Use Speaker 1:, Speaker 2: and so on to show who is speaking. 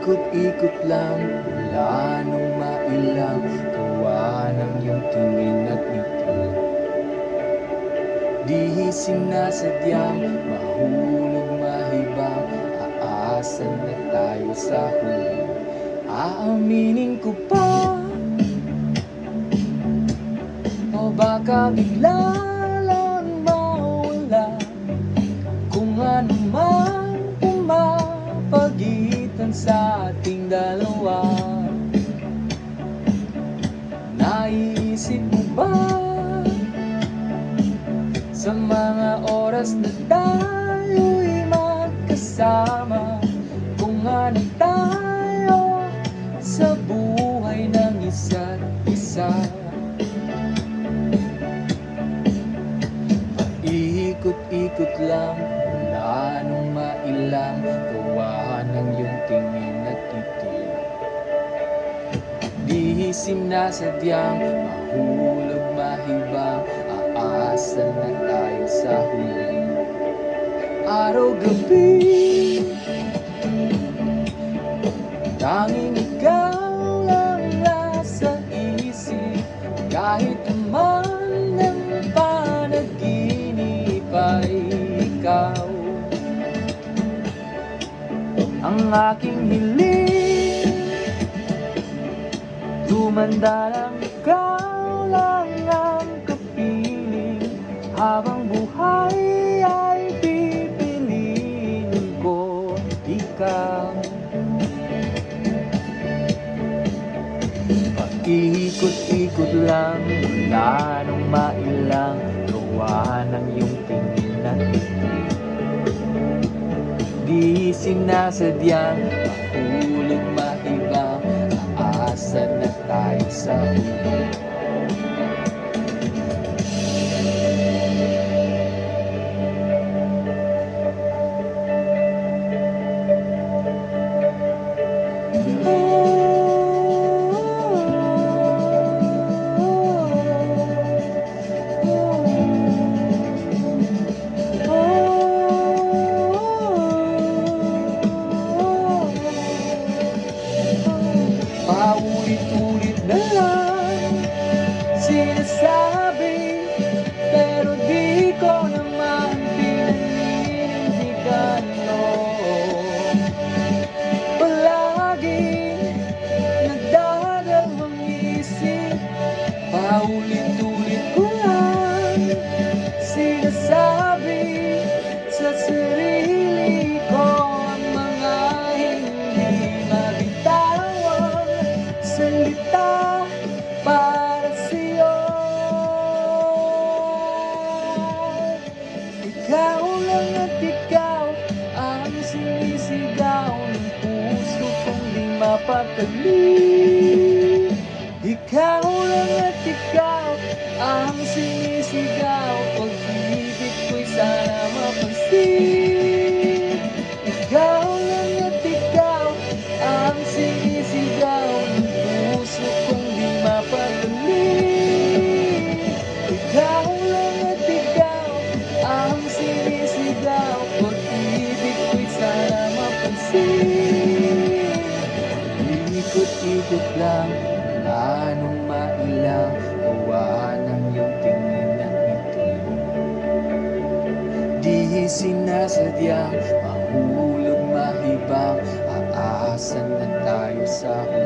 Speaker 1: Ikot-ikot lang, wala nang mailang gawa ng iyong tingin at ngiti. Di sinasadyang mahulog mahibang, aasan na tayo sa huli. Aaminin ko pa, o baka bigla lang mawala kung ano man pumapagitan sa ating dalawa. Naisip mo ba sa mga oras na tayo'y magkasama, kung ano tayo sa buhay ng isa't isa? Paikot-ikot lang, wala nang mailang gawa ng iyong tingin at ngiti. Di sinasadyang mahulog mahibang, aasan na tayo sa huli. Araw-gabi, tanging ikaw lang nasa isip, kahit man ng panaginip ay ikaw ang aking hiling. Tumanda lang, ikaw lang ang kapiling, habang buhay ay pipiliin ko ikaw. Paikot-ikot lang, wala nang mailang gawa ng iyong tingin at ngiti. Di sinasadyang mahulog mahibang, aasan na tayo sa huli. Paulit-ulit na lang sinasabi, pero di ko naman pininindigan, no. Palaging nagdadalawang isip, paulit-ulit ko lang sinasabi sa sarili ko ang mga hindi mabitawang salita para sa'yo. Ikaw lang at ikaw ang sinisigaw ng puso kong di mapakali. Ikaw lang at ikaw ang sinisigaw, pag-ibig ko'y sana mapansin. Ikaw lang at ikaw ang sinisigaw ng puso kong di mapakali. Ikaw lang at ikaw ang sinisigaw, pag-ibig ko'y sana mapansin. Ikot-ikot lang, wala nang mailang gawa ng iyong tingin at ngiti. Di sinasadyang mahulog mahibang, aasan na tayo sa huli.